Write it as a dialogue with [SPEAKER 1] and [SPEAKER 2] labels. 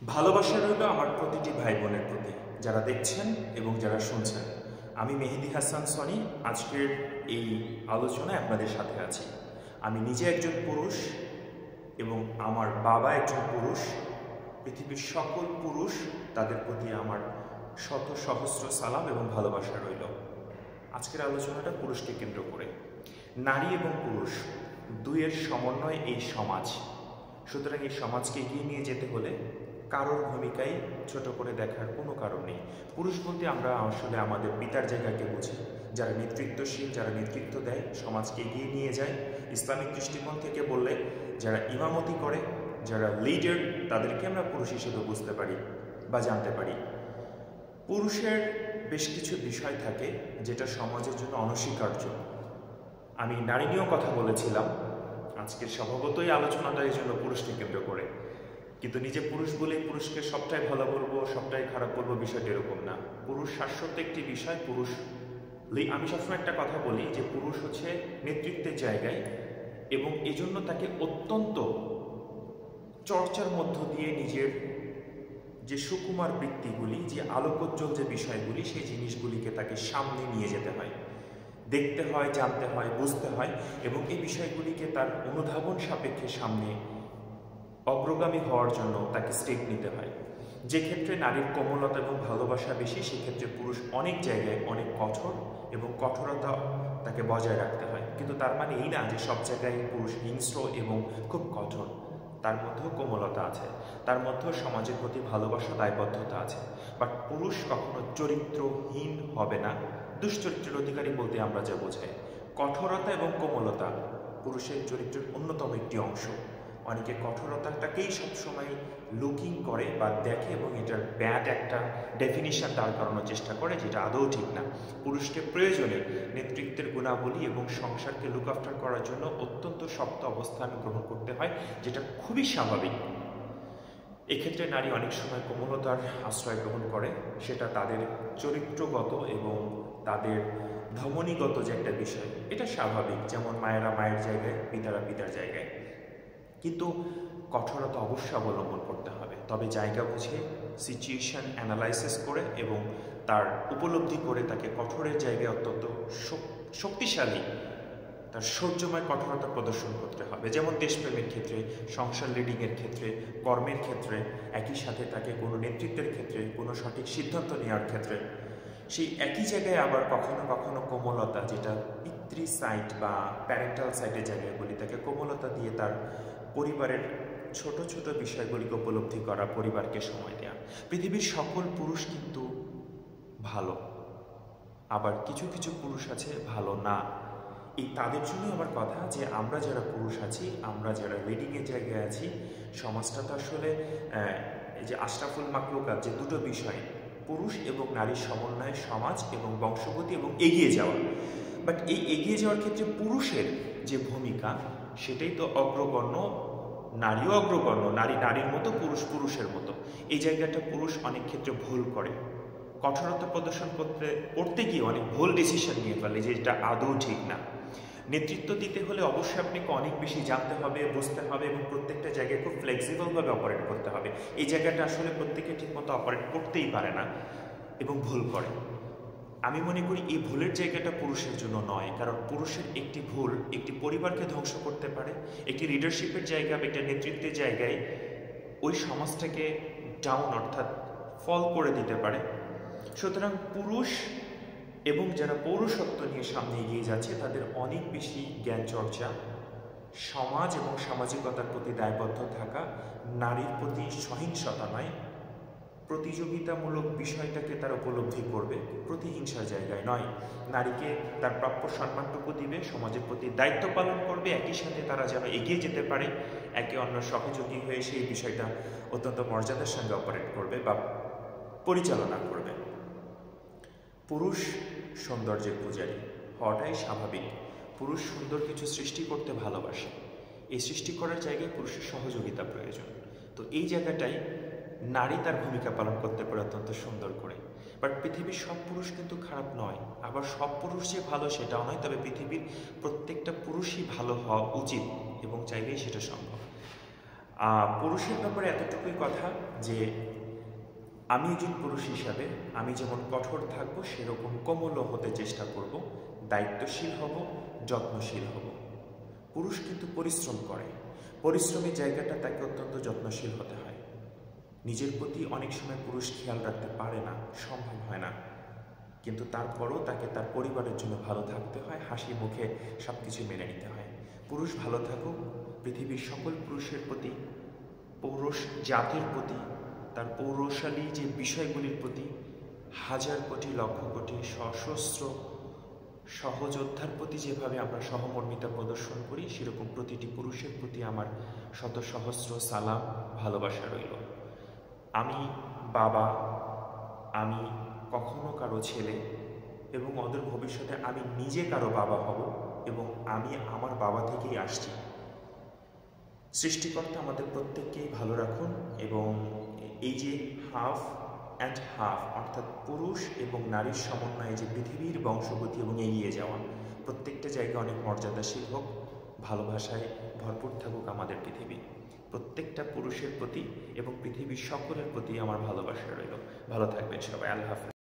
[SPEAKER 1] ভালোবাসা রইল আমার প্রতিটি ভাই বোনের প্রতি, যারা দেখছেন এবং যারা শুনছেন। আমি মেহেদি হাসান সনি আজকের এই আলোচনায় আপনাদের সাথে আছি। আমি নিজে একজন পুরুষ এবং আমার বাবা একজন পুরুষ। পৃথিবীর সকল পুরুষ, তাদের প্রতি আমার শত সহস্র সালাম এবং ভালোবাসা রইল। আজকের আলোচনাটা পুরুষকে কেন্দ্র করে। নারী এবং পুরুষ দুইয়ের সমন্বয় এই সমাজ। সুতরাং এই সমাজকে এগিয়ে নিয়ে যেতে হলে কারোর ভূমিকায় ছোট করে দেখার কোনো কারণ নেই। পুরুষ বলতে আমরা আসলে আমাদের পিতার জায়গাকে বুঝি, যারা নেতৃত্বশীল, যারা নেতৃত্ব দেয়, সমাজকে এগিয়ে নিয়ে যায়। ইসলামিক দৃষ্টিকোণ থেকে বললে যারা ইমামতি করে, যারা লিডার, তাদেরকে আমরা পুরুষ হিসেবে বুঝতে পারি বা জানতে পারি। পুরুষের বেশ কিছু বিষয় থাকে যেটা সমাজের জন্য অনস্বীকার্য। আমি নারী নিয়েও কথা বলেছিলাম। আজকের স্বভাবতই আলোচনাটা এই জন্য পুরুষকে কেন্দ্র করে, কিন্তু নিজে পুরুষ বলেই পুরুষকে সবটাই ভালো বলবো, সবটাই খারাপ বলবো, বিষয়টা এরকম না। পুরুষ শাশ্বত একটি বিষয়। পুরুষ, আমি সবসময় একটা কথা বলি যে পুরুষ হচ্ছে নেতৃত্বের জায়গায়, এবং এজন্য তাকে অত্যন্ত চর্চার মধ্য দিয়ে নিজের যে সুকুমার বৃত্তিগুলি, যে আলোকোজ্জ্বল যে বিষয়গুলি, সেই জিনিসগুলিকে তাকে সামনে নিয়ে যেতে হয়, দেখতে হয়, জানতে হয়, বুঝতে হয়, এবং এই বিষয়গুলিকে তার অনুধাবন সাপেক্ষে সামনে অগ্রগামী হওয়ার জন্য তাকে স্টেপ নিতে হয়। যে ক্ষেত্রে নারীর কোমলতা এবং ভালোবাসা বেশি, সেক্ষেত্রে পুরুষ অনেক জায়গায় অনেক কঠোর এবং কঠোরতা তাকে বজায় রাখতে হয়। কিন্তু তার মানে এই না যে সব জায়গায় পুরুষ হিংস্র এবং খুব কঠোর। তার মধ্যেও কোমলতা আছে, তার মধ্যেও সমাজের প্রতি ভালোবাসা, দায়বদ্ধতা আছে। বাট পুরুষ কখনো চরিত্রহীন হবে না। দুশ্চরিত্রের অধিকারী বলতে আমরা যা বোঝাই, কঠোরতা এবং কোমলতা পুরুষের চরিত্রের অন্যতম একটি অংশ। অনেকে কঠোরতাটাকেই সবসময় লুকিং করে বা দেখে এবং এটার ব্যাড একটা ডেফিনিশন দাঁড় করানোর চেষ্টা করে, যেটা আদৌ ঠিক না। পুরুষকে প্রয়োজনে নেতৃত্বের গুণাবলী এবং সংসারকে লুক আফটার করার জন্য অত্যন্ত শক্ত অবস্থান গ্রহণ করতে হয়, যেটা খুবই স্বাভাবিক। এক্ষেত্রে নারী অনেক সময় কোমলতার আশ্রয় গ্রহণ করে, সেটা তাদের চরিত্রগত এবং তাদের ধমনীগত যে একটা বিষয়, এটা স্বাভাবিক। যেমন মায়েরা মায়ের জায়গায়, পিতারা পিতার জায়গায়। কিন্তু কঠোরতা অবশ্যই অবলম্বন করতে হবে, তবে জায়গা বুঝে, সিচুয়েশন অ্যানালাইসিস করে এবং তার উপলব্ধি করে তাকে কঠোরের জায়গায় অত্যন্ত শক্তিশালী, তার সৌর্যময় কঠোরতা প্রদর্শন করতে হবে। যেমন দেশপ্রেমের ক্ষেত্রে, সংসার লিডিংয়ের ক্ষেত্রে, কর্মের ক্ষেত্রে, একই সাথে তাকে কোনো নেতৃত্বের ক্ষেত্রে, কোনো সঠিক সিদ্ধান্ত নেওয়ার ক্ষেত্রে সেই একই জায়গায় আবার কখনো কখনো কোমলতা, যেটা পিতৃ সাইড বা প্যারেন্টাল সাইডের জায়গায় বলি, তাকে কোমলতা দিয়ে তার পরিবারের ছোট ছোট বিষয়গুলিকে উপলব্ধি করা, পরিবারকে সময় দেওয়া। পৃথিবীর সকল পুরুষ কিন্তু ভালো, আবার কিছু কিছু পুরুষ আছে ভালো না। এই তাদের জন্যই আমার কথা যে আমরা যারা পুরুষ আছি, আমরা যারা লিডিংয়ের জায়গায় আছি, সমাজটা তো আসলে এই যে আশরাফুল মাখলুকাত, যে দুটো বিষয়, পুরুষ এবং নারীর সমন্বয়ে সমাজ এবং বংশগতি এবং এগিয়ে যাওয়া। বাট এই এগিয়ে যাওয়ার ক্ষেত্রে পুরুষের যে ভূমিকা, সেটাই তো অগ্রগণ্য। নারীও অগ্রগণ্য, নারী নারীর মতো, পুরুষ পুরুষের মতো। এই জায়গাটা পুরুষ অনেক ক্ষেত্রে ভুল করে, কঠোরতা প্রদর্শন করতে গিয়ে অনেক ভুল ডিসিশন নিয়ে ফেলে, যেটা আদৌ ঠিক না। নেতৃত্ব দিতে হলে অবশ্যই আপনাকে অনেক বেশি জানতে হবে, বুঝতে হবে, এবং প্রত্যেকটা জায়গায় খুব ফ্লেক্সিবলভাবে অপারেট করতে হবে। এই জায়গাটা আসলে প্রত্যেকে ঠিকমতো অপারেট করতেই পারে না এবং ভুল করে। আমি মনে করি এই ভুলের জায়গাটা পুরুষের জন্য নয়, কারণ পুরুষের একটি ভুল একটি পরিবারকে ধ্বংস করতে পারে, একটি লিডারশিপের জায়গা বা একটা নেতৃত্বের জায়গায় ওই সমাজটাকে ডাউন, অর্থাৎ ফল করে দিতে পারে। সুতরাং পুরুষ এবং যারা পৌরুষত্ব নিয়ে সামনে এগিয়ে যাচ্ছে, তাদের অনেক বেশি জ্ঞান চর্চা, সমাজ এবং সামাজিকতার প্রতি দায়বদ্ধ থাকা, নারীর প্রতি সহিংসতা নয়, প্রতিযোগিতামূলক বিষয়টাকে তারা উপলব্ধি করবে, প্রতিহিংসার জায়গায় নয়। নারীকে তার প্রাপ্য সম্মানটুকু দিবে, সমাজের প্রতি দায়িত্ব পালন করবে, একই সাথে তারা যেন এগিয়ে যেতে পারে, একে অন্য সহযোগী হয়ে সেই বিষয়টা অত্যন্ত মর্যাদার সঙ্গে অপারেট করবে বা পরিচালনা করবে। পুরুষ সৌন্দর্যের পূজারী হওয়াটাই স্বাভাবিক। পুরুষ সুন্দর কিছু সৃষ্টি করতে ভালোবাসে, এই সৃষ্টি করার জায়গায় পুরুষের সহযোগিতা প্রয়োজন। তো এই জায়গাটাই নারী তার ভূমিকা পালন করতে পারে অত্যন্ত সুন্দর করে। বাট পৃথিবীর সব পুরুষ কিন্তু খারাপ নয়, আবার সব পুরুষ যে ভালো সেটাও নয়। তবে পৃথিবীর প্রত্যেকটা পুরুষই ভালো হওয়া উচিত এবং চাইলেই সেটা সম্ভব। পুরুষের ব্যাপারে এতটুকুই কথা যে আমি একজন পুরুষ হিসাবে আমি যেমন কঠোর থাকব সেরকম কোমলও হতে চেষ্টা করব, দায়িত্বশীল হব, যত্নশীল হব। পুরুষ কিন্তু পরিশ্রম করে, পরিশ্রমের জায়গাটা তাকে অত্যন্ত যত্নশীল হতে হয়। নিজের প্রতি অনেক সময় পুরুষ খেয়াল রাখতে পারে না, সম্ভব হয় না, কিন্তু তারপরও তাকে তার পরিবারের জন্য ভালো থাকতে হয়, হাসি মুখে সব কিছু মেনে নিতে হয়। পুরুষ ভালো থাকুক, পৃথিবীর সকল পুরুষের প্রতি, পৌরুষ জাতির প্রতি, তার পৌরশালী যে বিষয়গুলির প্রতি হাজার কোটি লক্ষ কোটি সশস্ত্র সহযোদ্ধার প্রতি যেভাবে আমরা সহমর্মিতা প্রদর্শন করি, সেরকম প্রতিটি পুরুষের প্রতি আমার শত সহস্র সালাম, ভালোবাসা রইল। আমি বাবা, আমি কখনো কারো ছেলে, এবং অদূর ভবিষ্যতে আমি নিজে কারো বাবা হব, এবং আমি আমার বাবা থেকেই আসছি। সৃষ্টিকর্তা আমাদের প্রত্যেককেই ভালো রাখুন, এবং এই যে হাফ অ্যান্ড হাফ অর্থাৎ পুরুষ এবং নারীর সমন্বয়ে যে পৃথিবীর বংশগতি এবং এগিয়ে যাওয়া, প্রত্যেকটা জায়গায় অনেক মর্যাদাশীল হোক, ভালোবাসায় ভরপুর থাকুক আমাদের পৃথিবী। প্রত্যেকটা পুরুষের প্রতি এবং পৃথিবীর সকলের প্রতি আমার ভালোবাসা রইল। ভালো থাকবেন সবাই। আল্লাহ হাফেজ।